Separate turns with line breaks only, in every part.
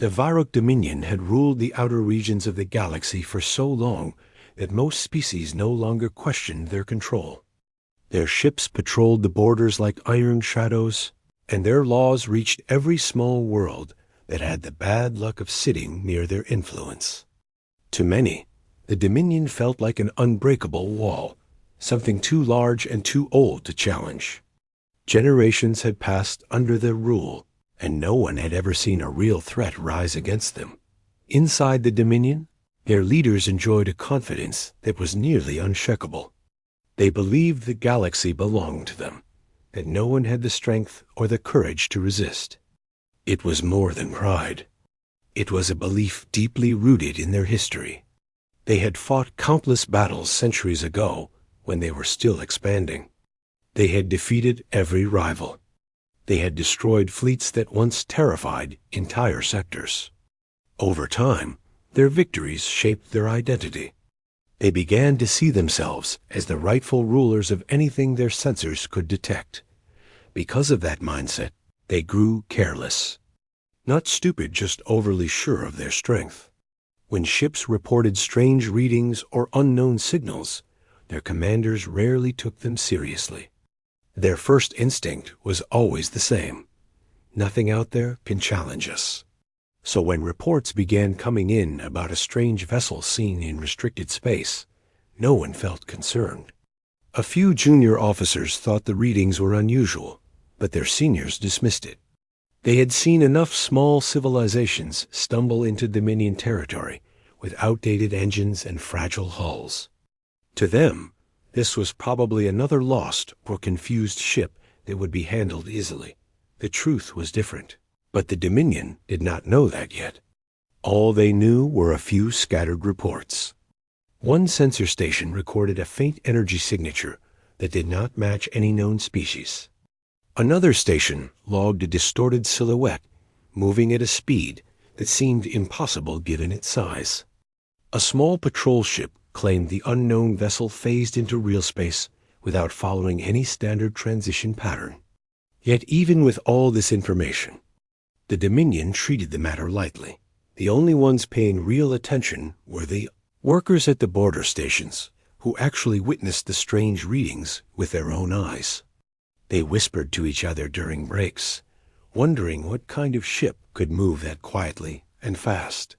The Varrock Dominion had ruled the outer regions of the galaxy for so long that most species no longer questioned their control. Their ships patrolled the borders like iron shadows, and their laws reached every small world that had the bad luck of sitting near their influence. To many, the Dominion felt like an unbreakable wall, something too large and too old to challenge. Generations had passed under their rule, and no one had ever seen a real threat rise against them. Inside the Dominion, their leaders enjoyed a confidence that was nearly unshakable. They believed the galaxy belonged to them, that no one had the strength or the courage to resist. It was more than pride. It was a belief deeply rooted in their history. They had fought countless battles centuries ago when they were still expanding. They had defeated every rival. They had destroyed fleets that once terrified entire sectors. Over time, their victories shaped their identity. They began to see themselves as the rightful rulers of anything their sensors could detect. Because of that mindset, they grew careless. Not stupid, just overly sure of their strength. When ships reported strange readings or unknown signals, their commanders rarely took them seriously. Their first instinct was always the same. Nothing out there can challenge us. So when reports began coming in about a strange vessel seen in restricted space, no one felt concerned. A few junior officers thought the readings were unusual, but their seniors dismissed it. They had seen enough small civilizations stumble into Dominion territory with outdated engines and fragile hulls. To them, this was probably another lost or confused ship that would be handled easily. The truth was different. But the Dominion did not know that yet. All they knew were a few scattered reports. One sensor station recorded a faint energy signature that did not match any known species. Another station logged a distorted silhouette, moving at a speed that seemed impossible given its size. A small patrol ship claimed the unknown vessel phased into real space without following any standard transition pattern. Yet even with all this information, the Dominion treated the matter lightly. The only ones paying real attention were the workers at the border stations, who actually witnessed the strange readings with their own eyes. They whispered to each other during breaks, wondering what kind of ship could move that quietly and fast.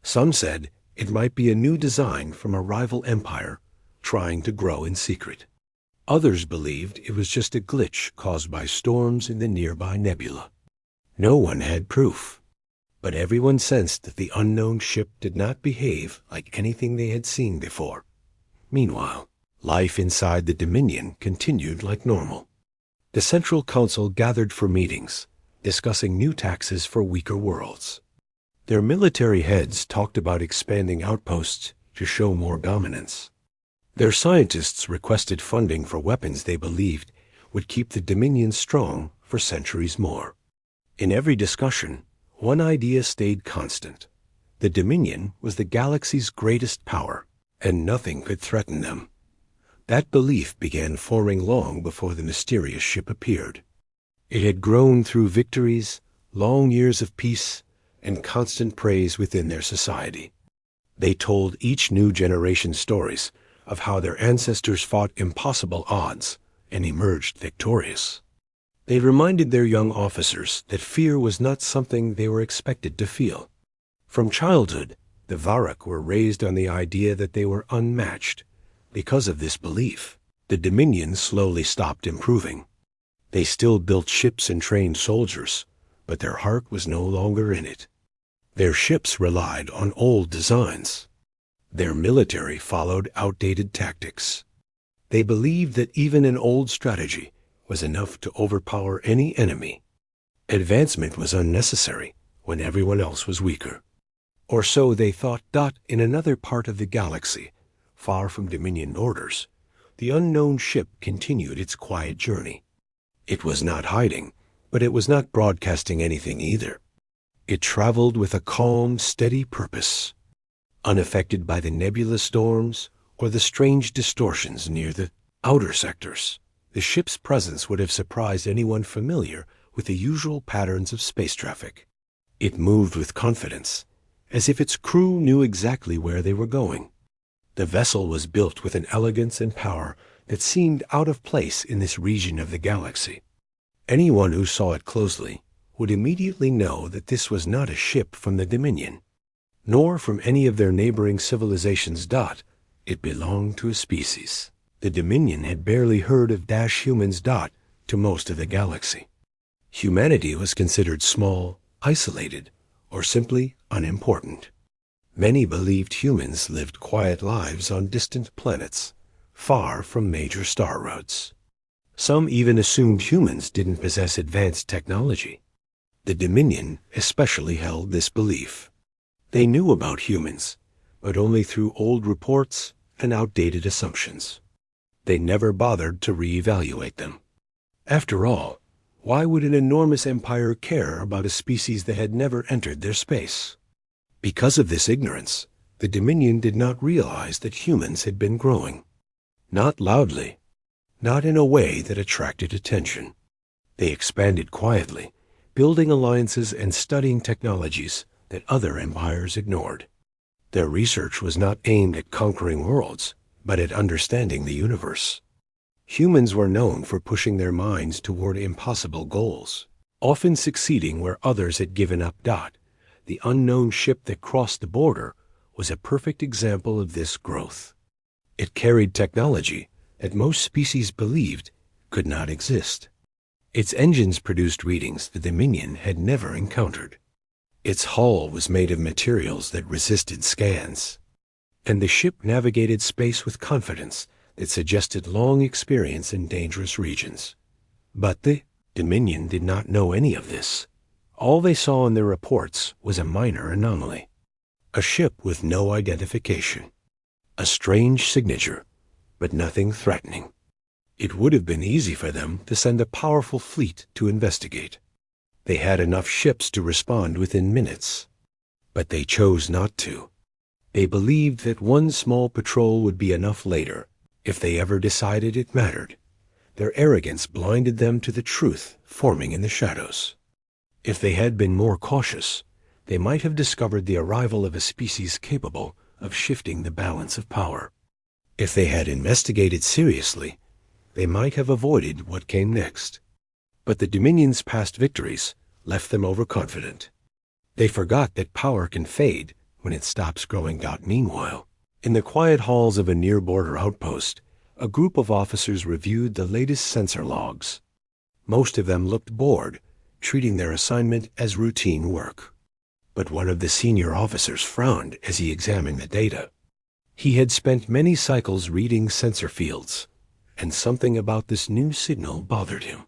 Some said it might be a new design from a rival empire trying to grow in secret. Others believed it was just a glitch caused by storms in the nearby nebula. No one had proof, but everyone sensed that the unknown ship did not behave like anything they had seen before. Meanwhile, life inside the Dominion continued like normal. The Central Council gathered for meetings, discussing new taxes for weaker worlds. Their military heads talked about expanding outposts to show more dominance. Their scientists requested funding for weapons they believed would keep the Dominion strong for centuries more. In every discussion, one idea stayed constant. The Dominion was the galaxy's greatest power, and nothing could threaten them. That belief began forming long before the mysterious ship appeared. It had grown through victories, long years of peace, and constant praise within their society. They told each new generation stories of how their ancestors fought impossible odds and emerged victorious. They reminded their young officers that fear was not something they were expected to feel. From childhood, the Varrock were raised on the idea that they were unmatched. Because of this belief, the Dominion slowly stopped improving. They still built ships and trained soldiers, but their heart was no longer in it. Their ships relied on old designs. Their military followed outdated tactics. They believed that even an old strategy was enough to overpower any enemy. Advancement was unnecessary when everyone else was weaker. Or so they thought. In another part of the galaxy, far from Dominion orders, the unknown ship continued its quiet journey. It was not hiding, but it was not broadcasting anything either. It traveled with a calm, steady purpose, unaffected by the nebula storms or the strange distortions near the outer sectors. The ship's presence would have surprised anyone familiar with the usual patterns of space traffic. It moved with confidence, as if its crew knew exactly where they were going. The vessel was built with an elegance and power that seemed out of place in this region of the galaxy. Anyone who saw it closely would immediately know that this was not a ship from the Dominion, nor from any of their neighboring civilizations. It belonged to a species. The Dominion had barely heard of humans. To most of the galaxy, humanity was considered small, isolated, or simply unimportant. Many believed humans lived quiet lives on distant planets, far from major star roads. Some even assumed humans didn't possess advanced technology. The Dominion especially held this belief. They knew about humans, but only through old reports and outdated assumptions. They never bothered to reevaluate them. After all, why would an enormous empire care about a species that had never entered their space? Because of this ignorance, the Dominion did not realize that humans had been growing. Not loudly, not in a way that attracted attention. They expanded quietly, building alliances and studying technologies that other empires ignored. Their research was not aimed at conquering worlds, but at understanding the universe. Humans were known for pushing their minds toward impossible goals, often succeeding where others had given up. The unknown ship that crossed the border was a perfect example of this growth. It carried technology that most species believed could not exist. Its engines produced readings the Dominion had never encountered. Its hull was made of materials that resisted scans, and the ship navigated space with confidence that suggested long experience in dangerous regions. But the Dominion did not know any of this. All they saw in their reports was a minor anomaly. A ship with no identification. A strange signature, but nothing threatening. It would have been easy for them to send a powerful fleet to investigate. They had enough ships to respond within minutes. But they chose not to. They believed that one small patrol would be enough later, if they ever decided it mattered. Their arrogance blinded them to the truth forming in the shadows. If they had been more cautious, they might have discovered the arrival of a species capable of shifting the balance of power. If they had investigated seriously, they might have avoided what came next. But the Dominion's past victories left them overconfident. They forgot that power can fade when it stops growing. Meanwhile, in the quiet halls of a near-border outpost, a group of officers reviewed the latest sensor logs. Most of them looked bored, treating their assignment as routine work. But one of the senior officers frowned as he examined the data. He had spent many cycles reading sensor fields, and something about this new signal bothered him.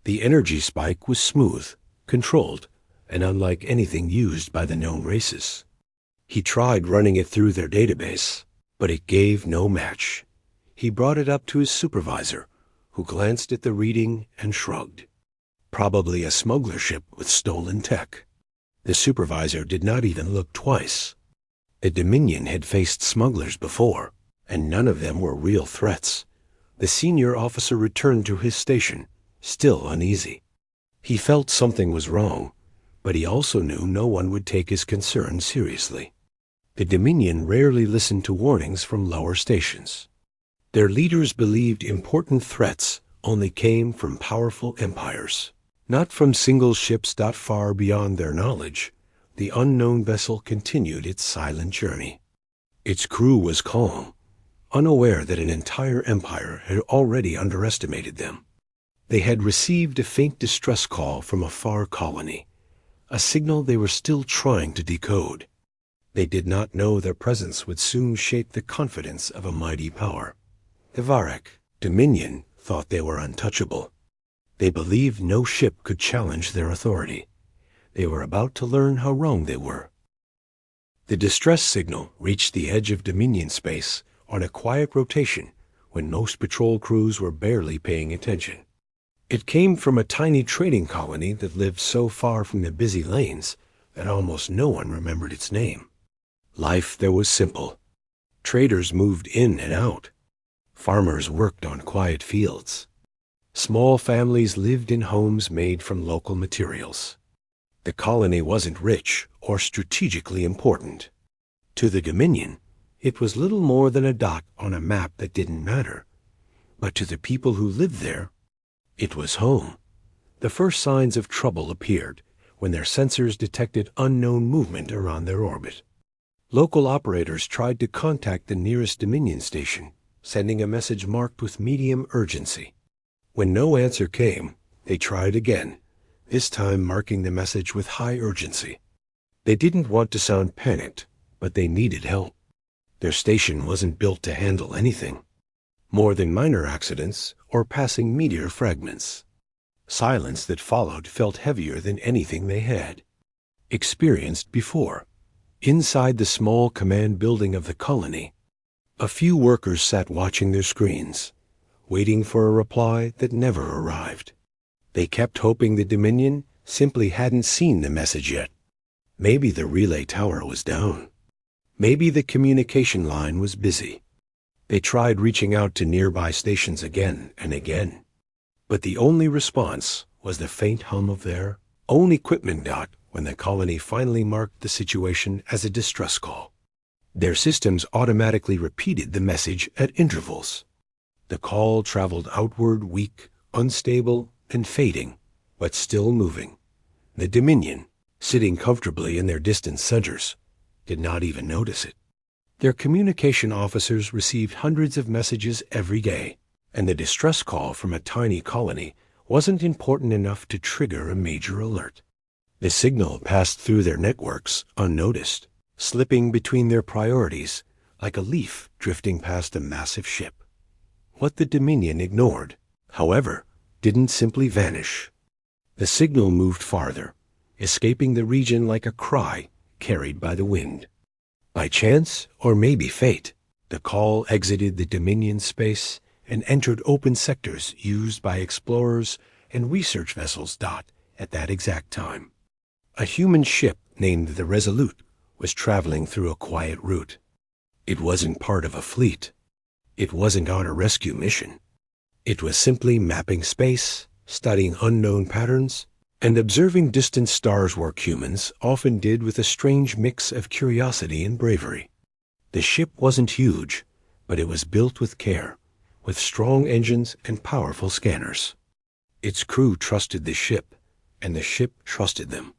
The energy spike was smooth, controlled, and unlike anything used by the known races. He tried running it through their database, but it gave no match. He brought it up to his supervisor, who glanced at the reading and shrugged. Probably a smuggler ship with stolen tech. The supervisor did not even look twice. The Dominion had faced smugglers before, and none of them were real threats. The senior officer returned to his station, still uneasy. He felt something was wrong, but he also knew no one would take his concern seriously. The Dominion rarely listened to warnings from lower stations. Their leaders believed important threats only came from powerful empires, not from single ships. Far beyond their knowledge, the unknown vessel continued its silent journey. Its crew was calm, unaware that an entire empire had already underestimated them. They had received a faint distress call from a far colony, a signal they were still trying to decode. They did not know their presence would soon shape the confidence of a mighty power. The Varek Dominion thought they were untouchable. They believed no ship could challenge their authority. They were about to learn how wrong they were. The distress signal reached the edge of Dominion space on a quiet rotation when most patrol crews were barely paying attention. It came from a tiny trading colony that lived so far from the busy lanes that almost no one remembered its name. Life there was simple. Traders moved in and out. Farmers worked on quiet fields. Small families lived in homes made from local materials. The colony wasn't rich or strategically important. To the Dominion, it was little more than a dot on a map that didn't matter. But to the people who lived there, it was home. The first signs of trouble appeared when their sensors detected unknown movement around their orbit. Local operators tried to contact the nearest Dominion station, sending a message marked with medium urgency. When no answer came, they tried again, this time marking the message with high urgency. They didn't want to sound panicked, but they needed help. Their station wasn't built to handle anything more than minor accidents or passing meteor fragments. Silence that followed felt heavier than anything they had experienced before. Inside the small command building of the colony, a few workers sat watching their screens, waiting for a reply that never arrived. They kept hoping the Dominion simply hadn't seen the message yet. Maybe the relay tower was down. Maybe the communication line was busy. They tried reaching out to nearby stations again and again, but the only response was the faint hum of their own equipment dot when the colony finally marked the situation as a distress call. Their systems automatically repeated the message at intervals. The call traveled outward, weak, unstable, and fading, but still moving. The Dominion, sitting comfortably in their distant centers, did not even notice it. Their communication officers received hundreds of messages every day, and the distress call from a tiny colony wasn't important enough to trigger a major alert. The signal passed through their networks unnoticed, slipping between their priorities like a leaf drifting past a massive ship. What the Dominion ignored, however, didn't simply vanish. The signal moved farther, escaping the region like a cry carried by the wind. By chance, or maybe fate, the call exited the Dominion space and entered open sectors used by explorers and research vessels. At that exact time, a human ship named the Resolute was traveling through a quiet route. It wasn't part of a fleet. It wasn't on a rescue mission. It was simply mapping space, studying unknown patterns, and observing distant stars work humans often did with a strange mix of curiosity and bravery. The ship wasn't huge, but it was built with care, with strong engines and powerful scanners. Its crew trusted the ship, and the ship trusted them.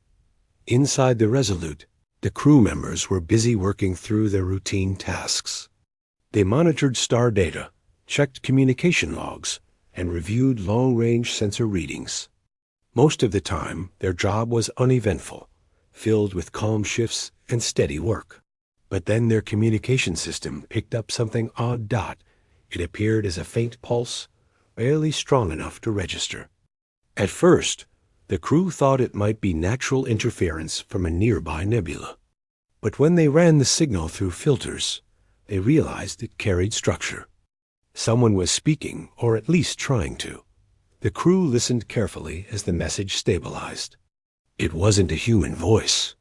Inside the Resolute, the crew members were busy working through their routine tasks. They monitored star data, checked communication logs, and reviewed long-range sensor readings. Most of the time, their job was uneventful, filled with calm shifts and steady work. But then their communication system picked up something odd. It appeared as a faint pulse, barely strong enough to register. At first, the crew thought it might be natural interference from a nearby nebula. But when they ran the signal through filters, they realized it carried structure. Someone was speaking, or at least trying to. The crew listened carefully as the message stabilized. It wasn't a human voice.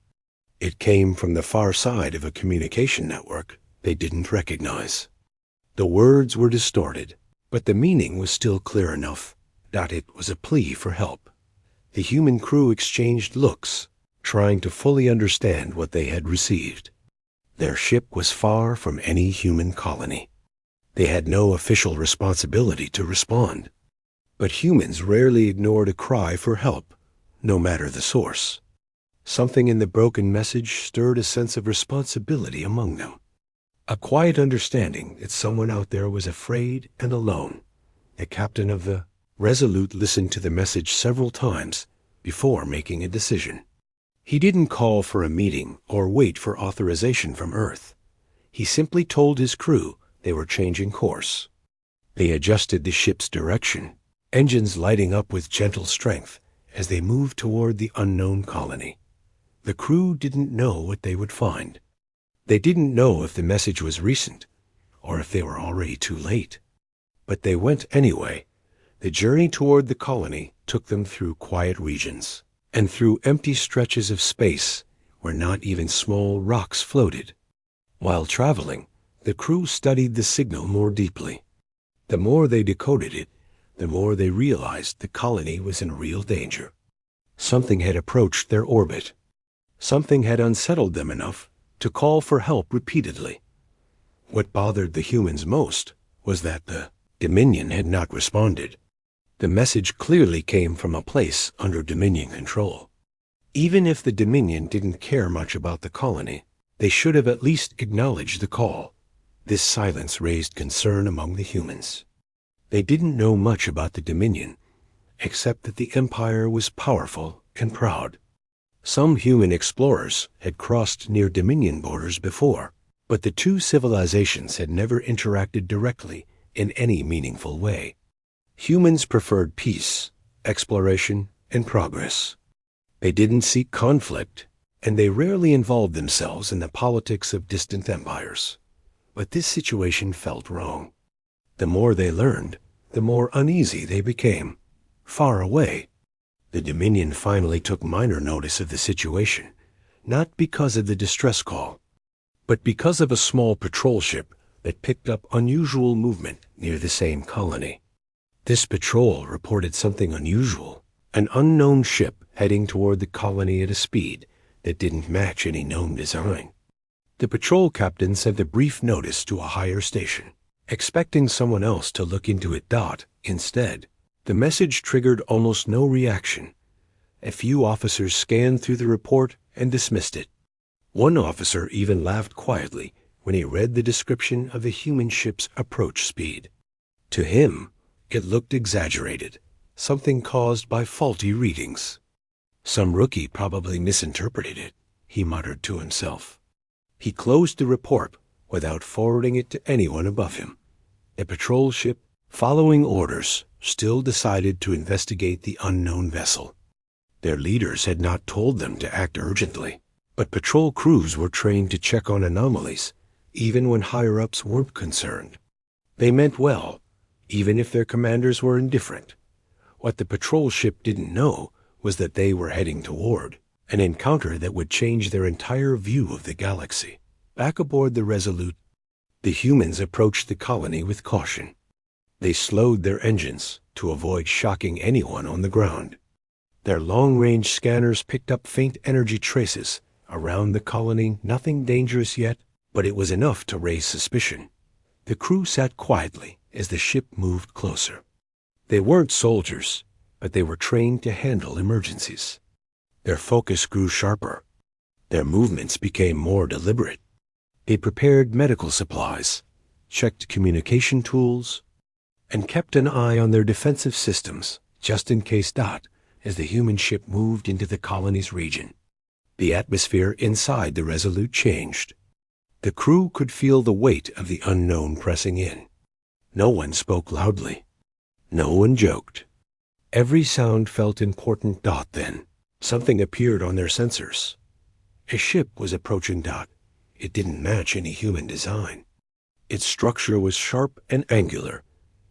It came from the far side of a communication network they didn't recognize. The words were distorted, but the meaning was still clear enough. It was a plea for help. The human crew exchanged looks, trying to fully understand what they had received. Their ship was far from any human colony. They had no official responsibility to respond. But humans rarely ignored a cry for help, no matter the source. Something in the broken message stirred a sense of responsibility among them. A quiet understanding that someone out there was afraid and alone. The captain of the Resolute listened to the message several times before making a decision. He didn't call for a meeting or wait for authorization from Earth. He simply told his crew they were changing course. They adjusted the ship's direction, engines lighting up with gentle strength as they moved toward the unknown colony. The crew didn't know what they would find. They didn't know if the message was recent or if they were already too late. But they went anyway. The journey toward the colony took them through quiet regions and through empty stretches of space where not even small rocks floated. While traveling, the crew studied the signal more deeply. The more they decoded it, the more they realized the colony was in real danger. Something had approached their orbit. Something had unsettled them enough to call for help repeatedly. What bothered the humans most was that the Dominion had not responded. The message clearly came from a place under Dominion control. Even if the Dominion didn't care much about the colony, they should have at least acknowledged the call. This silence raised concern among the humans. They didn't know much about the Dominion, except that the Empire was powerful and proud. Some human explorers had crossed near Dominion borders before, but the two civilizations had never interacted directly in any meaningful way. Humans preferred peace, exploration, and progress. They didn't seek conflict, and they rarely involved themselves in the politics of distant empires. But this situation felt wrong. The more they learned, the more uneasy they became. Far away, the Dominion finally took minor notice of the situation, not because of the distress call, but because of a small patrol ship that picked up unusual movement near the same colony. This patrol reported something unusual, an unknown ship heading toward the colony at a speed that didn't match any known design. The patrol captain sent a brief notice to a higher station, expecting someone else to look into it. Instead, the message triggered almost no reaction. A few officers scanned through the report and dismissed it. One officer even laughed quietly when he read the description of the human ship's approach speed. To him, it looked exaggerated, something caused by faulty readings. Some rookie probably misinterpreted it, he muttered to himself. He closed the report without forwarding it to anyone above him. A patrol ship, following orders, still decided to investigate the unknown vessel. Their leaders had not told them to act urgently, but patrol crews were trained to check on anomalies, even when higher-ups weren't concerned. They meant well, even if their commanders were indifferent. What the patrol ship didn't know was that they were heading toward an encounter that would change their entire view of the galaxy. Back aboard the Resolute, the humans approached the colony with caution. They slowed their engines to avoid shocking anyone on the ground. Their long-range scanners picked up faint energy traces around the colony, nothing dangerous yet, but it was enough to raise suspicion. The crew sat quietly as the ship moved closer. They weren't soldiers, but they were trained to handle emergencies. Their focus grew sharper. Their movements became more deliberate. They prepared medical supplies, checked communication tools, and kept an eye on their defensive systems, just in case as the human ship moved into the colony's region. The atmosphere inside the Resolute changed. The crew could feel the weight of the unknown pressing in. No one spoke loudly. No one joked. Every sound felt important. Then, something appeared on their sensors. A ship was approaching. It didn't match any human design. Its structure was sharp and angular,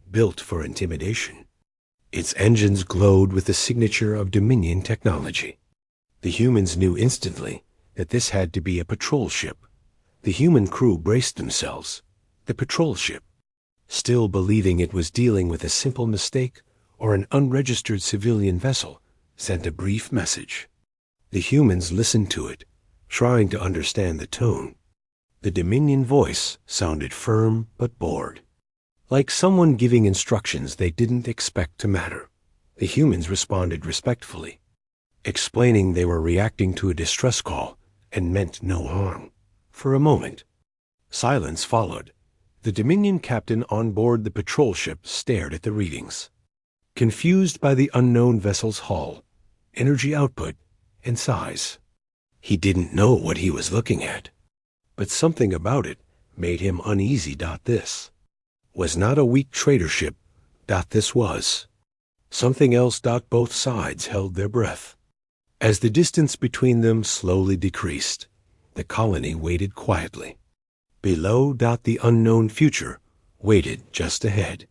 built for intimidation. Its engines glowed with the signature of Dominion technology. The humans knew instantly that this had to be a patrol ship. The human crew braced themselves. The patrol ship, still believing it was dealing with a simple mistake or an unregistered civilian vessel, sent a brief message. The humans listened to it, trying to understand the tone. The Dominion voice sounded firm but bored, like someone giving instructions they didn't expect to matter. The humans responded respectfully, explaining they were reacting to a distress call and meant no harm. For a moment, silence followed. The Dominion captain on board the patrol ship stared at the readings, confused by the unknown vessel's hull, energy output, and size. He didn't know what he was looking at, but something about it made him uneasy. This was not a weak trader ship. This was something else. Both sides held their breath. As the distance between them slowly decreased, the colony waited quietly. Below, the unknown future waited just ahead.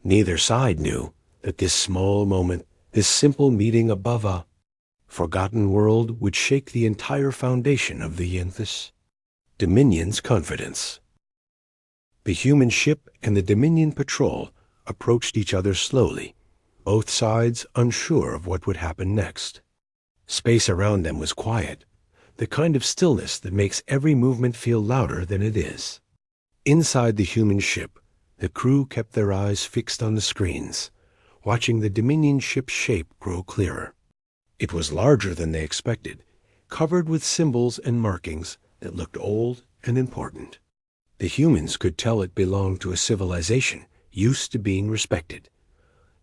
Neither side knew that this small moment, this simple meeting above a forgotten world, would shake the entire foundation of the Dominion's confidence. The human ship and the Dominion patrol approached each other slowly, both sides unsure of what would happen next. Space around them was quiet, the kind of stillness that makes every movement feel louder than it is. Inside the human ship, the crew kept their eyes fixed on the screens, watching the Dominion ship's shape grow clearer. It was larger than they expected, covered with symbols and markings that looked old and important. The humans could tell it belonged to a civilization used to being respected.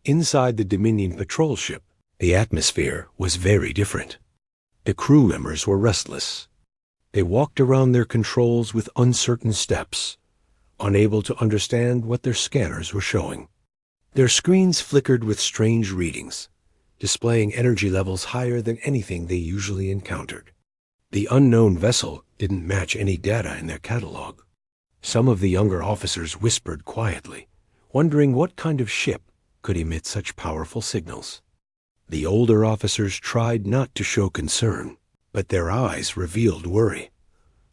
Inside the Dominion patrol ship, the atmosphere was very different. The crew members were restless. They walked around their controls with uncertain steps, unable to understand what their scanners were showing. Their screens flickered with strange readings, displaying energy levels higher than anything they usually encountered. The unknown vessel didn't match any data in their catalog. Some of the younger officers whispered quietly, wondering what kind of ship could emit such powerful signals. The older officers tried not to show concern, but their eyes revealed worry.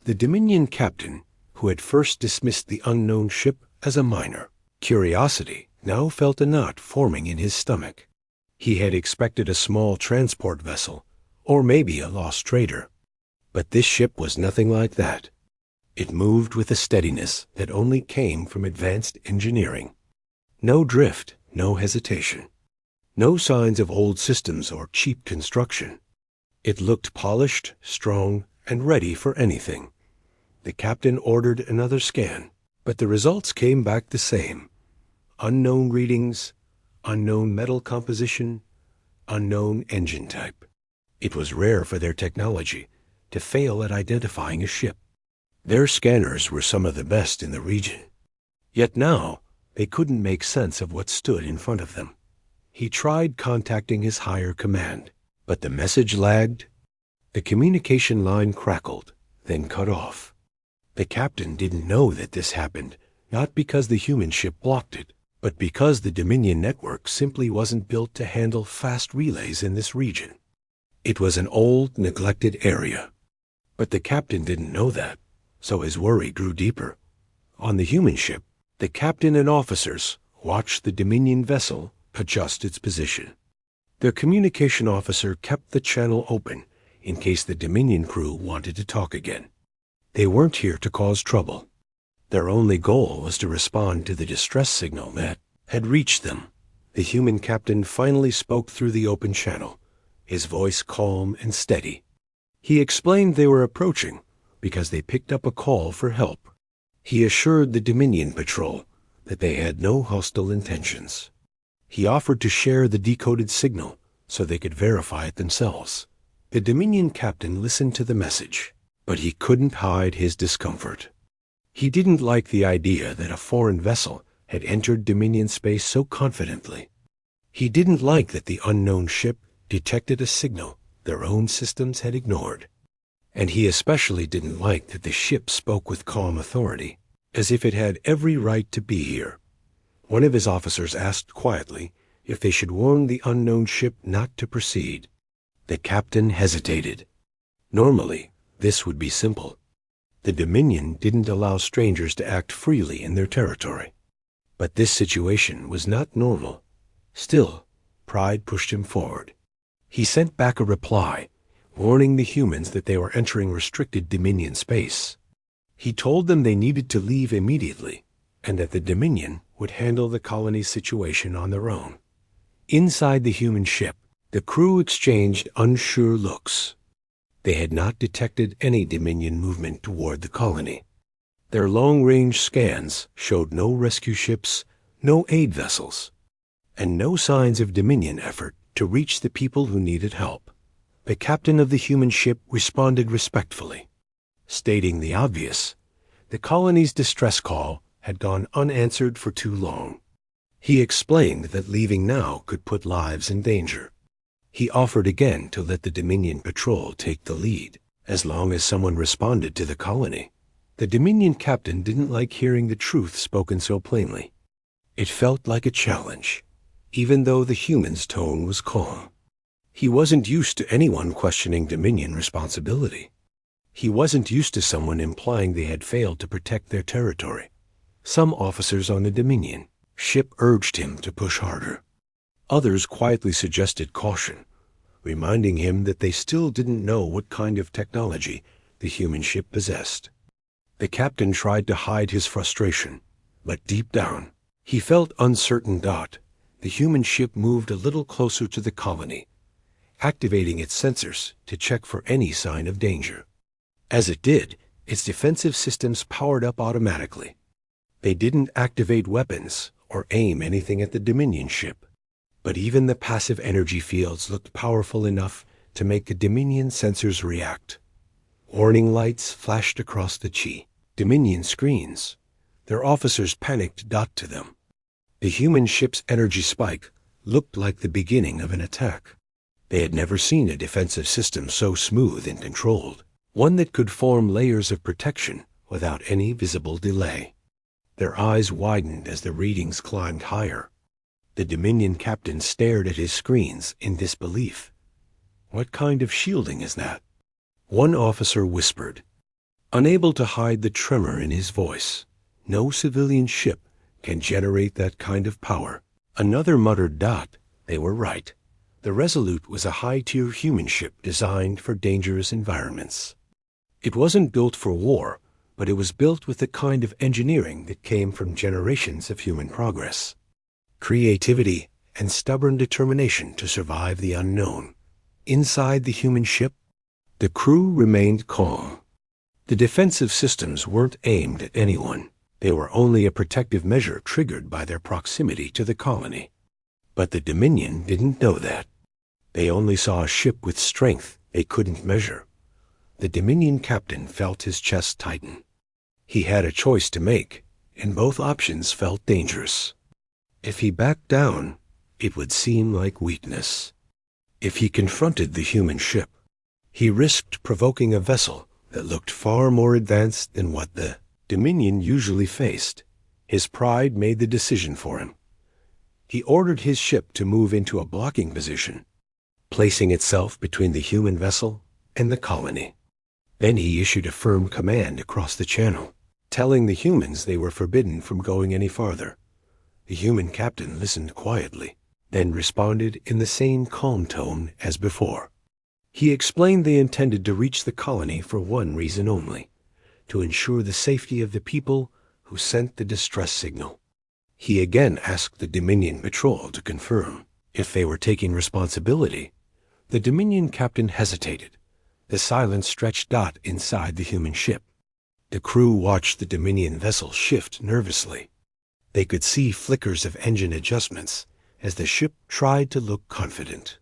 The Dominion captain, who had first dismissed the unknown ship as a minor curiosity, now felt a knot forming in his stomach. He had expected a small transport vessel, or maybe a lost trader. But this ship was nothing like that. It moved with a steadiness that only came from advanced engineering. No drift, no hesitation. No signs of old systems or cheap construction. It looked polished, strong, and ready for anything. The captain ordered another scan, but the results came back the same. Unknown readings, unknown metal composition, unknown engine type. It was rare for their technology to fail at identifying a ship. Their scanners were some of the best in the region. Yet now, they couldn't make sense of what stood in front of them. He tried contacting his higher command, but the message lagged. The communication line crackled, then cut off. The captain didn't know that this happened, not because the human ship blocked it, but because the Dominion network simply wasn't built to handle fast relays in this region. It was an old, neglected area. But the captain didn't know that, so his worry grew deeper. On the human ship, the captain and officers watched the Dominion vessel adjust its position. Their communication officer kept the channel open in case the Dominion crew wanted to talk again. They weren't here to cause trouble. Their only goal was to respond to the distress signal that had reached them. The human captain finally spoke through the open channel, his voice calm and steady. He explained they were approaching because they picked up a call for help. He assured the Dominion patrol that they had no hostile intentions. He offered to share the decoded signal so they could verify it themselves. The Dominion captain listened to the message, but he couldn't hide his discomfort. He didn't like the idea that a foreign vessel had entered Dominion space so confidently. He didn't like that the unknown ship detected a signal their own systems had ignored. And he especially didn't like that the ship spoke with calm authority, as if it had every right to be here. One of his officers asked quietly if they should warn the unknown ship not to proceed. The captain hesitated. Normally, this would be simple. The Dominion didn't allow strangers to act freely in their territory. But this situation was not normal. Still, pride pushed him forward. He sent back a reply, warning the humans that they were entering restricted Dominion space. He told them they needed to leave immediately, and that the Dominion would handle the colony's situation on their own. Inside the human ship, the crew exchanged unsure looks. They had not detected any Dominion movement toward the colony. Their long-range scans showed no rescue ships, no aid vessels, and no signs of Dominion effort to reach the people who needed help. The captain of the human ship responded respectfully, stating the obvious: the colony's distress call had gone unanswered for too long. He explained that leaving now could put lives in danger. He offered again to let the Dominion patrol take the lead, as long as someone responded to the colony. The Dominion captain didn't like hearing the truth spoken so plainly. It felt like a challenge, even though the human's tone was calm. He wasn't used to anyone questioning Dominion responsibility. He wasn't used to someone implying they had failed to protect their territory. Some officers on the Dominion ship urged him to push harder. Others quietly suggested caution, reminding him that they still didn't know what kind of technology the human ship possessed. The captain tried to hide his frustration, but deep down, he felt uncertain. The human ship moved a little closer to the colony, activating its sensors to check for any sign of danger. As it did, its defensive systems powered up automatically. They didn't activate weapons or aim anything at the Dominion ship, but even the passive energy fields looked powerful enough to make the Dominion sensors react. Warning lights flashed across the Dominion screens. Their officers panicked. To them, the human ship's energy spike looked like the beginning of an attack. They had never seen a defensive system so smooth and controlled, one that could form layers of protection without any visible delay. Their eyes widened as the readings climbed higher. The Dominion captain stared at his screens in disbelief. "What kind of shielding is that?" One officer whispered, unable to hide the tremor in his voice. "No civilian ship can generate that kind of power." Another muttered. They were right. The Resolute was a high-tier human ship designed for dangerous environments. It wasn't built for war, but it was built with the kind of engineering that came from generations of human progress. Creativity and stubborn determination to survive the unknown. Inside the human ship, the crew remained calm. The defensive systems weren't aimed at anyone. They were only a protective measure triggered by their proximity to the colony. But the Dominion didn't know that. They only saw a ship with strength they couldn't measure. The Dominion captain felt his chest tighten. He had a choice to make, and both options felt dangerous. If he backed down, it would seem like weakness. If he confronted the human ship, he risked provoking a vessel that looked far more advanced than what the Dominion usually faced. His pride made the decision for him. He ordered his ship to move into a blocking position, placing itself between the human vessel and the colony. Then he issued a firm command across the channel, telling the humans they were forbidden from going any farther. The human captain listened quietly, then responded in the same calm tone as before. He explained they intended to reach the colony for one reason only: to ensure the safety of the people who sent the distress signal. He again asked the Dominion patrol to confirm if they were taking responsibility. The Dominion captain hesitated. The silence stretched inside the human ship. The crew watched the Dominion vessel shift nervously. They could see flickers of engine adjustments as the ship tried to look confident.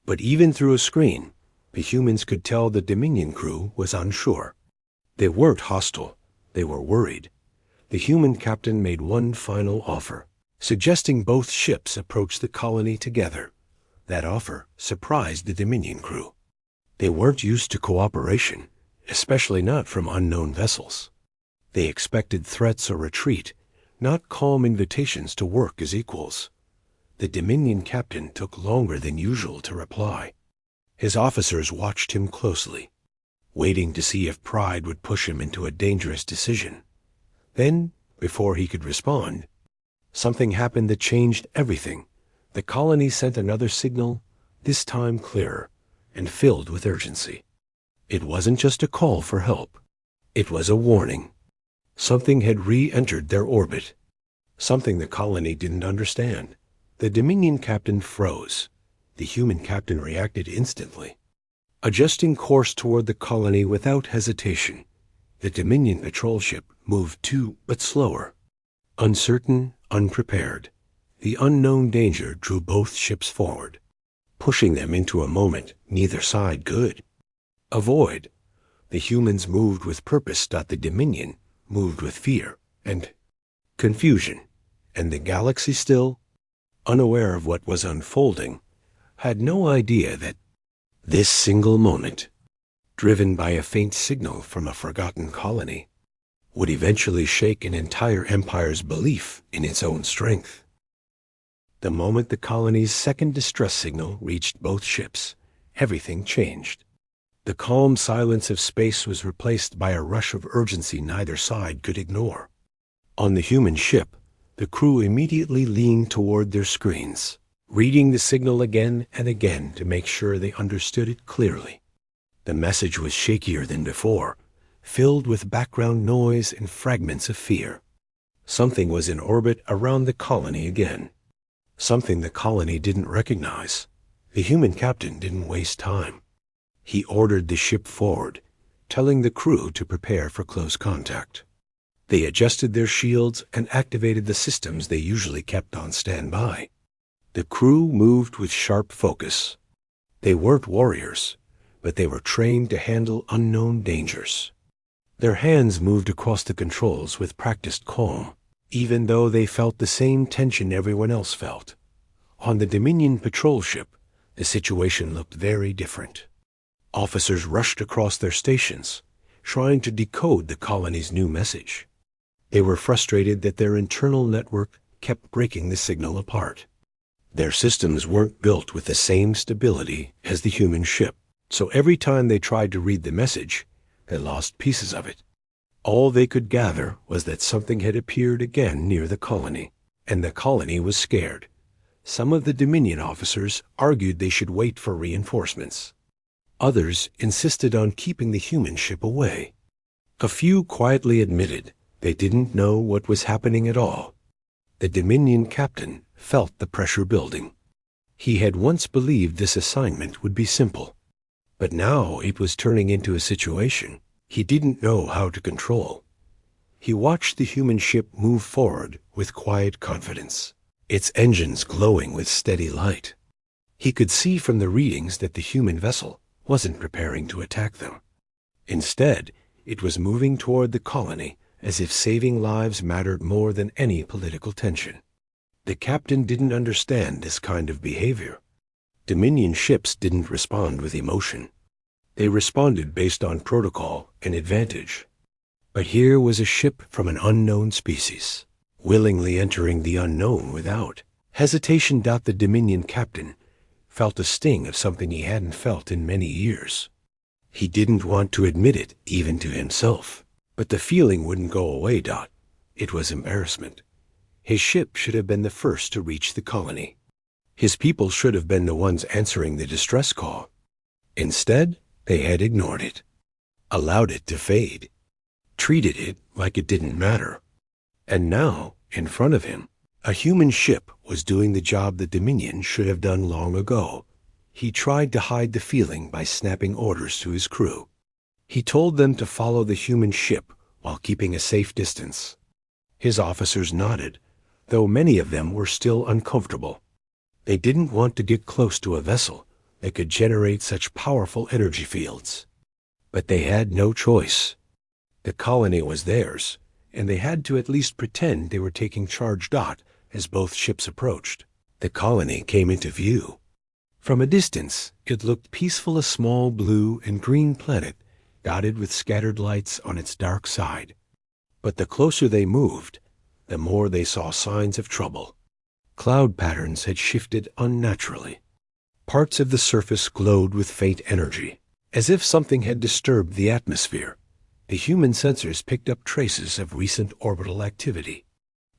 But even through a screen, the humans could tell the Dominion crew was unsure. They weren't hostile. They were worried. The human captain made one final offer, suggesting both ships approach the colony together. That offer surprised the Dominion crew. They weren't used to cooperation, especially not from unknown vessels. They expected threats or retreat, not calm invitations to work as equals. The Dominion captain took longer than usual to reply. His officers watched him closely, waiting to see if pride would push him into a dangerous decision. Then, before he could respond, something happened that changed everything. The colony sent another signal, this time clearer and filled with urgency. It wasn't just a call for help. It was a warning. Something had re-entered their orbit, something the colony didn't understand. The Dominion captain froze. The human captain reacted instantly, adjusting course toward the colony without hesitation. The Dominion patrol ship moved too, but slower. Uncertain, unprepared, the unknown danger drew both ships forward, pushing them into a moment neither side could avoid. The humans moved with purpose. The Dominion moved with fear and confusion, and the galaxy, still unaware of what was unfolding, had no idea that this single moment, driven by a faint signal from a forgotten colony, would eventually shake an entire empire's belief in its own strength. The moment the colony's second distress signal reached both ships, everything changed. The calm silence of space was replaced by a rush of urgency neither side could ignore. On the human ship, the crew immediately leaned toward their screens. reading the signal again and again to make sure they understood it clearly. The message was shakier than before, filled with background noise and fragments of fear. Something was in orbit around the colony again. Something the colony didn't recognize. The human captain didn't waste time. He ordered the ship forward, telling the crew to prepare for close contact. They adjusted their shields and activated the systems they usually kept on standby. The crew moved with sharp focus. They weren't warriors, but they were trained to handle unknown dangers. Their hands moved across the controls with practiced calm, even though they felt the same tension everyone else felt. On the Dominion patrol ship, the situation looked very different. Officers rushed across their stations, trying to decode the colony's new message. They were frustrated that their internal network kept breaking the signal apart. Their systems weren't built with the same stability as the human ship, so every time they tried to read the message, they lost pieces of it. All they could gather was that something had appeared again near the colony, and the colony was scared. Some of the Dominion officers argued they should wait for reinforcements. Others insisted on keeping the human ship away. A few quietly admitted they didn't know what was happening at all. The Dominion captain felt the pressure building. He had once believed this assignment would be simple, but now it was turning into a situation he didn't know how to control. He watched the human ship move forward with quiet confidence, its engines glowing with steady light. He could see from the readings that the human vessel wasn't preparing to attack them. Instead, it was moving toward the colony as if saving lives mattered more than any political tension. The captain didn't understand this kind of behavior. Dominion ships didn't respond with emotion. They responded based on protocol and advantage. But here was a ship from an unknown species, willingly entering the unknown without hesitation. The Dominion captain felt a sting of something he hadn't felt in many years. He didn't want to admit it, even to himself, but the feeling wouldn't go away. It was embarrassment. His ship should have been the first to reach the colony. His people should have been the ones answering the distress call. Instead, they had ignored it, allowed it to fade, treated it like it didn't matter. And now, in front of him, a human ship was doing the job the Dominion should have done long ago. He tried to hide the feeling by snapping orders to his crew. He told them to follow the human ship while keeping a safe distance. His officers nodded, though many of them were still uncomfortable. They didn't want to get close to a vessel that could generate such powerful energy fields. But they had no choice. The colony was theirs, and they had to at least pretend they were taking charge. As both ships approached, the colony came into view. From a distance, it looked peaceful, a small blue and green planet dotted with scattered lights on its dark side. But the closer they moved, the more they saw signs of trouble. Cloud patterns had shifted unnaturally. Parts of the surface glowed with faint energy, as if something had disturbed the atmosphere. The human sensors picked up traces of recent orbital activity.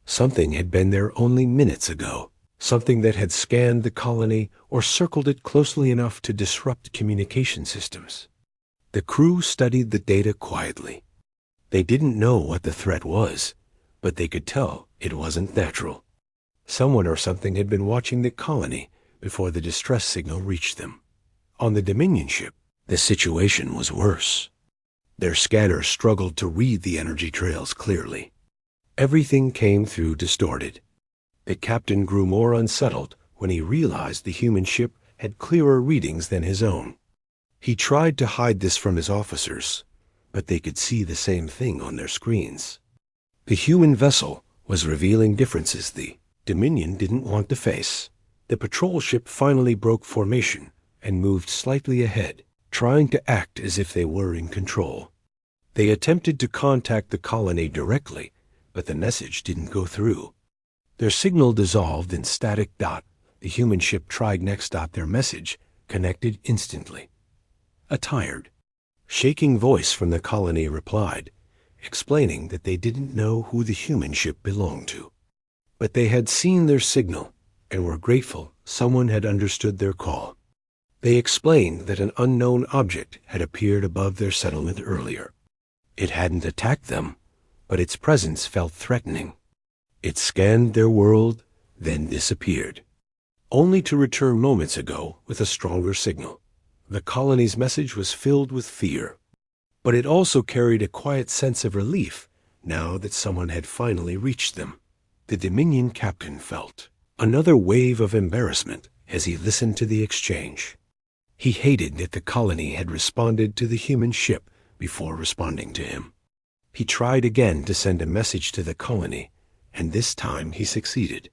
Something had been there only minutes ago, something that had scanned the colony or circled it closely enough to disrupt communication systems. The crew studied the data quietly. They didn't know what the threat was, but they could tell it wasn't natural. Someone or something had been watching the colony before the distress signal reached them. On the Dominion ship, the situation was worse. Their scanners struggled to read the energy trails clearly. Everything came through distorted. The captain grew more unsettled when he realized the human ship had clearer readings than his own. He tried to hide this from his officers, but they could see the same thing on their screens. The human vessel was revealing differences the Dominion didn't want to face. The patrol ship finally broke formation and moved slightly ahead, trying to act as if they were in control. They attempted to contact the colony directly, but the message didn't go through. Their signal dissolved in static. The human ship tried next. Their message connected instantly. A tired, shaking voice from the colony replied, explaining that they didn't know who the human ship belonged to. But they had seen their signal, and were grateful someone had understood their call. They explained that an unknown object had appeared above their settlement earlier. It hadn't attacked them, but its presence felt threatening. It scanned their world, then disappeared, only to return moments ago with a stronger signal. The colony's message was filled with fear, but it also carried a quiet sense of relief now that someone had finally reached them. The Dominion captain felt another wave of embarrassment as he listened to the exchange. He hated that the colony had responded to the human ship before responding to him. He tried again to send a message to the colony, and this time he succeeded.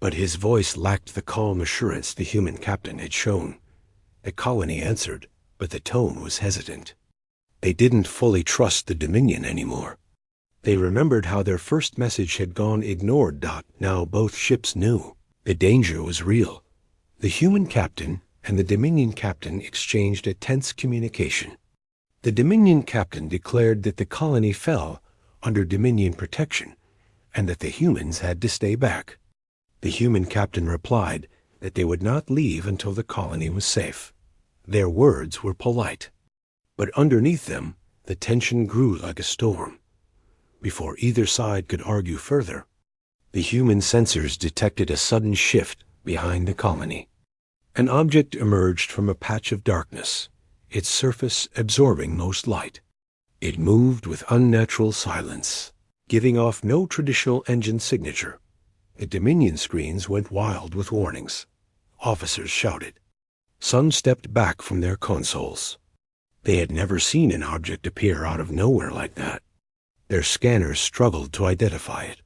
But his voice lacked the calm assurance the human captain had shown. The colony answered, but the tone was hesitant. They didn't fully trust the Dominion anymore. They remembered how their first message had gone ignored. Now both ships knew the danger was real. The human captain and the Dominion captain exchanged a tense communication. The Dominion captain declared that the colony fell under Dominion protection and that the humans had to stay back. The human captain replied that they would not leave until the colony was safe. Their words were polite, but underneath them, the tension grew like a storm. Before either side could argue further, the human sensors detected a sudden shift behind the colony. An object emerged from a patch of darkness, its surface absorbing most light. It moved with unnatural silence, giving off no traditional engine signature. The Dominion screens went wild with warnings. Officers shouted. Some stepped back from their consoles. They had never seen an object appear out of nowhere like that. Their scanners struggled to identify it.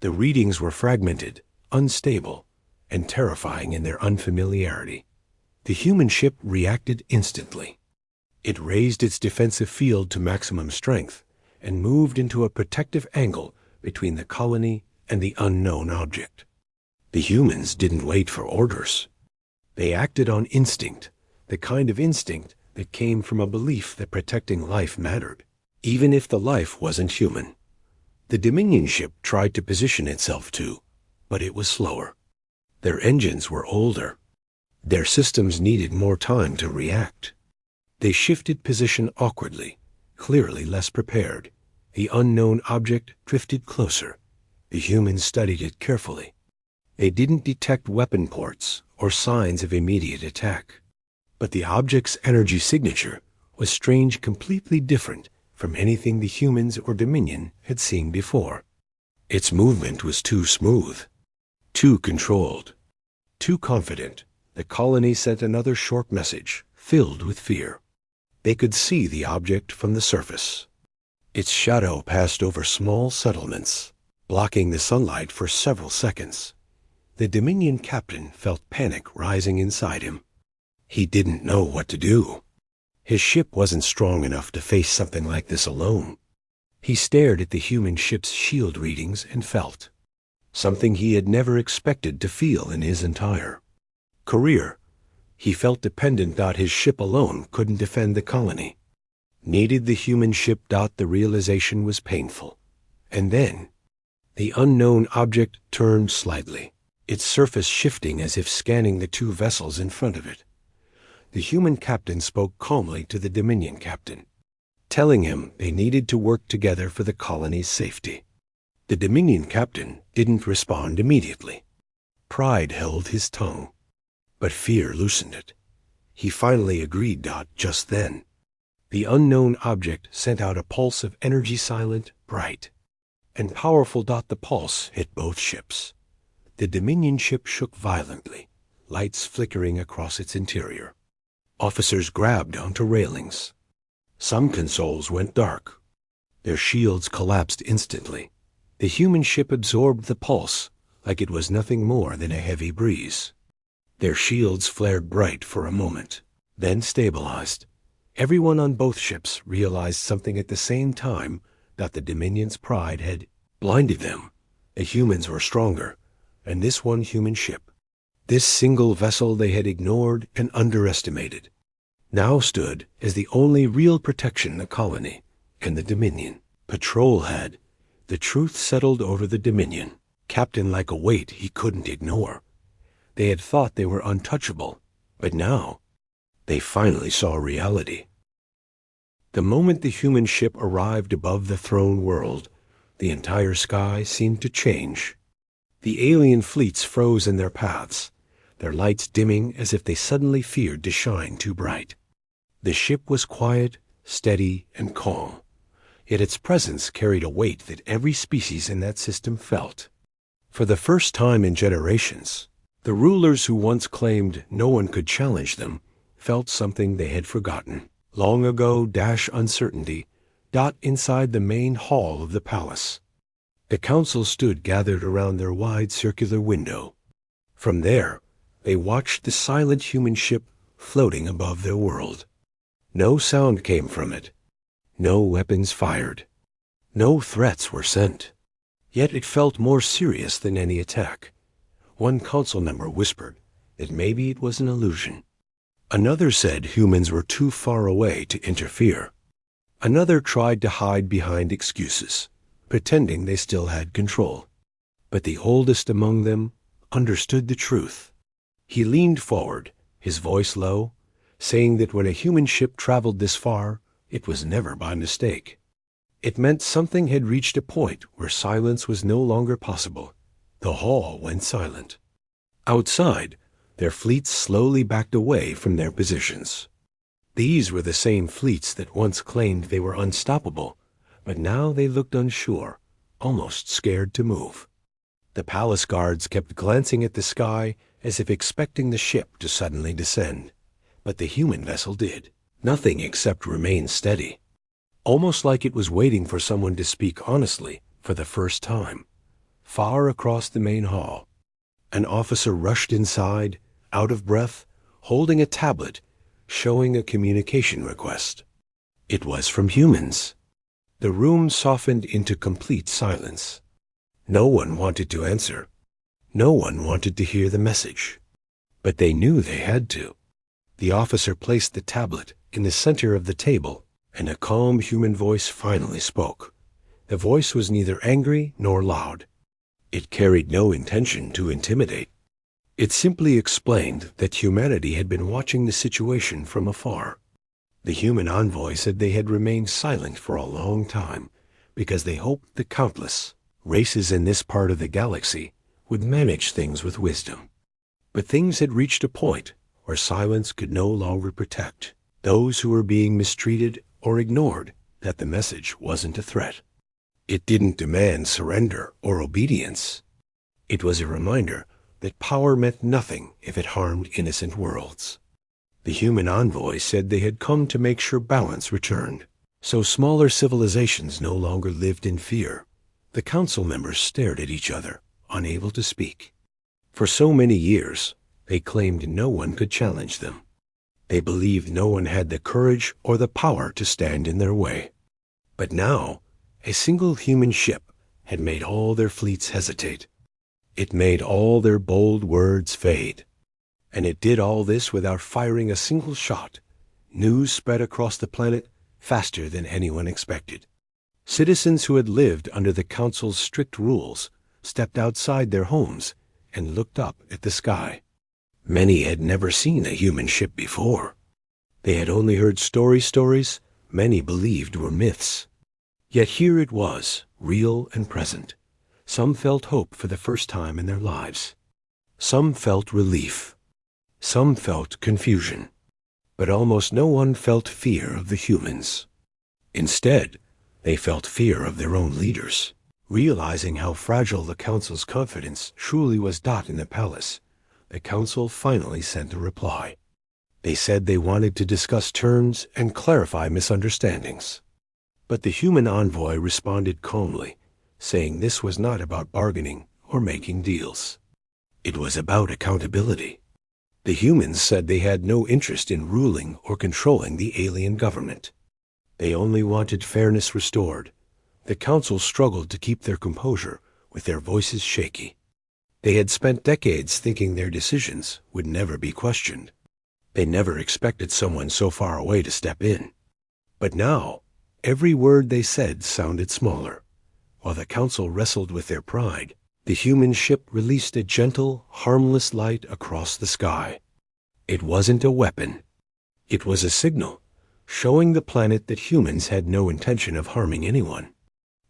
The readings were fragmented, unstable, and terrifying in their unfamiliarity. The human ship reacted instantly. It raised its defensive field to maximum strength and moved into a protective angle between the colony and the unknown object. The humans didn't wait for orders. They acted on instinct, the kind of instinct that came from a belief that protecting life mattered, even if the life wasn't human. The Dominion ship tried to position itself too, but it was slower. Their engines were older. Their systems needed more time to react. They shifted position awkwardly, clearly less prepared. The unknown object drifted closer. The humans studied it carefully. They didn't detect weapon ports or signs of immediate attack. But the object's energy signature was strange, completely different from anything the humans or Dominion had seen before. Its movement was too smooth, too controlled, too confident. The colony sent another short message, filled with fear. They could see the object from the surface. Its shadow passed over small settlements, blocking the sunlight for several seconds. The Dominion captain felt panic rising inside him. He didn't know what to do. His ship wasn't strong enough to face something like this alone. He stared at the human ship's shield readings and felt something he had never expected to feel in his entire career. He felt dependent. His ship alone couldn't defend the colony. Needed the human ship. The realization was painful. And then, the unknown object turned slightly, its surface shifting as if scanning the two vessels in front of it. The human captain spoke calmly to the Dominion captain, telling him they needed to work together for the colony's safety. The Dominion captain didn't respond immediately. Pride held his tongue, but fear loosened it. He finally agreed. Just then, the unknown object sent out a pulse of energy, silent, bright, and powerful. The pulse hit both ships. The Dominion ship shook violently, lights flickering across its interior. Officers grabbed onto railings. Some consoles went dark. Their shields collapsed instantly. The human ship absorbed the pulse like it was nothing more than a heavy breeze. Their shields flared bright for a moment, then stabilized. Everyone on both ships realized something at the same time. The Dominion's pride had blinded them. The humans were stronger, and this one human ship, this single vessel they had ignored and underestimated, now stood as the only real protection the colony and the Dominion patrol had. The truth settled over the Dominion captain like a weight he couldn't ignore. They had thought they were untouchable, but now they finally saw reality. The moment the human ship arrived above the throne world, the entire sky seemed to change. The alien fleets froze in their paths, their lights dimming as if they suddenly feared to shine too bright. The ship was quiet, steady, and calm, yet its presence carried a weight that every species in that system felt. For the first time in generations, the rulers who once claimed no one could challenge them felt something they had forgotten. Long ago, uncertainty, inside the main hall of the palace. The council stood gathered around their wide circular window. From there, they watched the silent human ship floating above their world. No sound came from it. No weapons fired. No threats were sent. Yet it felt more serious than any attack. One council member whispered that maybe it was an illusion. Another said humans were too far away to interfere. Another tried to hide behind excuses, pretending they still had control. But the oldest among them understood the truth. He leaned forward, his voice low, saying that when a human ship traveled this far, it was never by mistake. It meant something had reached a point where silence was no longer possible. The hall went silent. Outside, their fleets slowly backed away from their positions. These were the same fleets that once claimed they were unstoppable, but now they looked unsure, almost scared to move. The palace guards kept glancing at the sky as if expecting the ship to suddenly descend. But the human vessel did nothing except remain steady, almost like it was waiting for someone to speak honestly for the first time. Far across the main hall, an officer rushed inside, out of breath, holding a tablet, showing a communication request. It was from humans. The room softened into complete silence. No one wanted to answer. No one wanted to hear the message. But they knew they had to. The officer placed the tablet in the center of the table, and a calm human voice finally spoke. The voice was neither angry nor loud. It carried no intention to intimidate. It simply explained that humanity had been watching the situation from afar. The human envoy said they had remained silent for a long time because they hoped the countless races in this part of the galaxy would manage things with wisdom. But things had reached a point where silence could no longer protect those who were being mistreated or ignored that the message wasn't a threat. It didn't demand surrender or obedience. It was a reminder that power meant nothing if it harmed innocent worlds. The human envoy said they had come to make sure balance returned, so smaller civilizations no longer lived in fear. The council members stared at each other, unable to speak. For so many years, they claimed no one could challenge them. They believed no one had the courage or the power to stand in their way. But now, a single human ship had made all their fleets hesitate. It made all their bold words fade. And it did all this without firing a single shot. News spread across the planet faster than anyone expected. Citizens who had lived under the council's strict rules stepped outside their homes and looked up at the sky. Many had never seen a human ship before. They had only heard stories many believed were myths. Yet here it was, real and present. Some felt hope for the first time in their lives. Some felt relief. Some felt confusion. But almost no one felt fear of the humans. Instead, they felt fear of their own leaders. Realizing how fragile the council's confidence truly was in the palace, the council finally sent a reply. They said they wanted to discuss terms and clarify misunderstandings. But the human envoy responded calmly, saying this was not about bargaining or making deals. It was about accountability. The humans said they had no interest in ruling or controlling the alien government. They only wanted fairness restored. The council struggled to keep their composure, with their voices shaky. They had spent decades thinking their decisions would never be questioned. They never expected someone so far away to step in. But now, every word they said sounded smaller. While the council wrestled with their pride, The human ship released a gentle, harmless light across the sky. It wasn't a weapon. It was a signal, showing the planet that humans had no intention of harming anyone.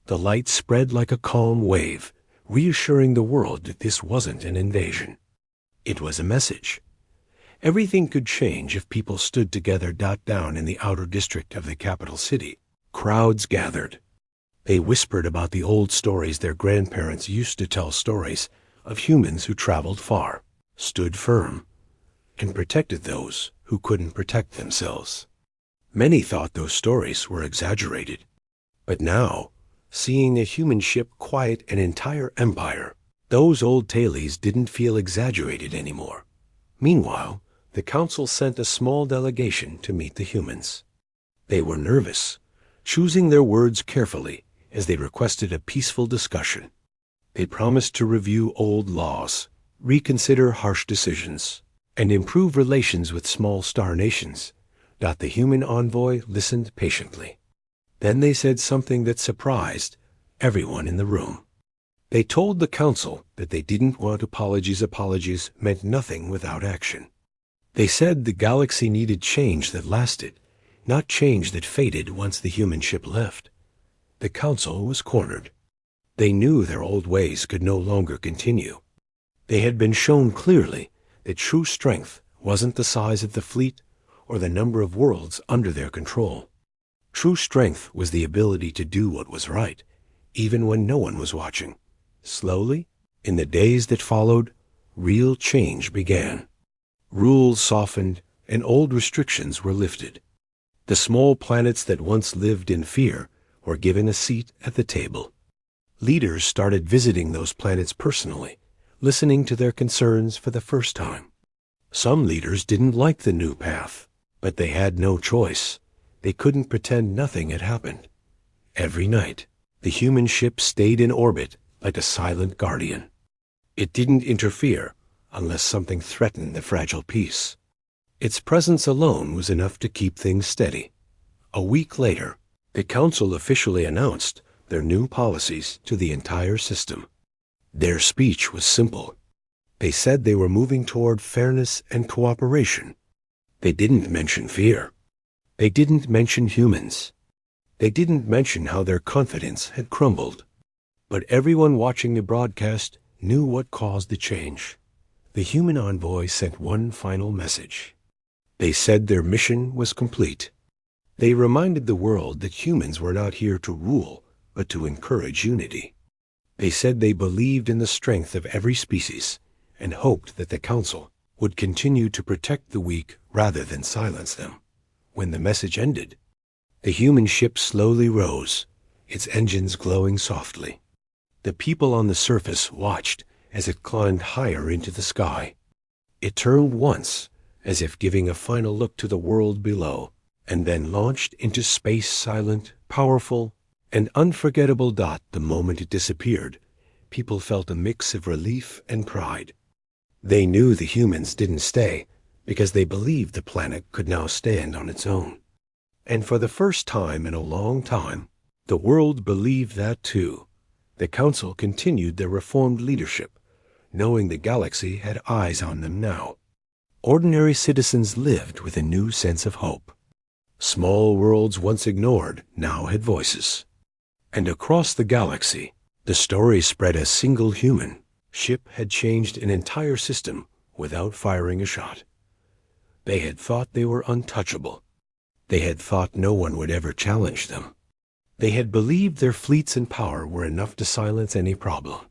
The light spread like a calm wave, reassuring the world that this wasn't an invasion. It was a message. Everything could change if people stood together. Down in the outer district of the capital city, crowds gathered. They whispered about the old stories their grandparents used to tell, stories of humans who traveled far, stood firm, and protected those who couldn't protect themselves. Many thought those stories were exaggerated. But now, seeing a human ship quiet an entire empire, those old tales didn't feel exaggerated anymore. Meanwhile, the council sent a small delegation to meet the humans. They were nervous, choosing their words carefully as they requested a peaceful discussion. They promised to review old laws, reconsider harsh decisions, and improve relations with small star nations. The human envoy listened patiently. Then they said something that surprised everyone in the room. They told the council that they didn't want apologies. Apologies meant nothing without action. They said the galaxy needed change that lasted, not change that faded once the human ship left. The council was cornered. They knew their old ways could no longer continue. They had been shown clearly that true strength wasn't the size of the fleet or the number of worlds under their control. True strength was the ability to do what was right, even when no one was watching. Slowly, in the days that followed, real change began. Rules softened and old restrictions were lifted. The small planets that once lived in fear were given a seat at the table. Leaders started visiting those planets personally, listening to their concerns for the first time. Some leaders didn't like the new path, but they had no choice. They couldn't pretend nothing had happened. Every night, the human ship stayed in orbit like a silent guardian. It didn't interfere unless something threatened the fragile peace. Its presence alone was enough to keep things steady. A week later, the council officially announced their new policies to the entire system. Their speech was simple. They said they were moving toward fairness and cooperation. They didn't mention fear. They didn't mention humans. They didn't mention how their confidence had crumbled. But everyone watching the broadcast knew what caused the change. The human envoy sent one final message. They said their mission was complete. They reminded the world that humans were not here to rule, but to encourage unity. They said they believed in the strength of every species and hoped that the council would continue to protect the weak rather than silence them. When the message ended, the human ship slowly rose, its engines glowing softly. The people on the surface watched as it climbed higher into the sky. It turned once, as if giving a final look to the world below, and then launched into space, silent, powerful, and unforgettable. The moment it disappeared, people felt a mix of relief and pride. They knew the humans didn't stay because they believed the planet could now stand on its own. And for the first time in a long time, the world believed that too. The council continued their reformed leadership, knowing the galaxy had eyes on them now. Ordinary citizens lived with a new sense of hope. Small worlds once ignored now had voices. And across the galaxy, the story spread. A single human ship had changed an entire system without firing a shot. They had thought they were untouchable. They had thought no one would ever challenge them. They had believed their fleets and power were enough to silence any problem.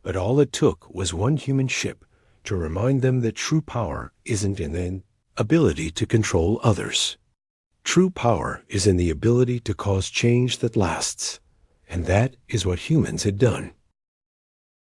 But all it took was one human ship to remind them that true power isn't in the ability to control others. True power is in the ability to cause change that lasts. And that is what humans had done.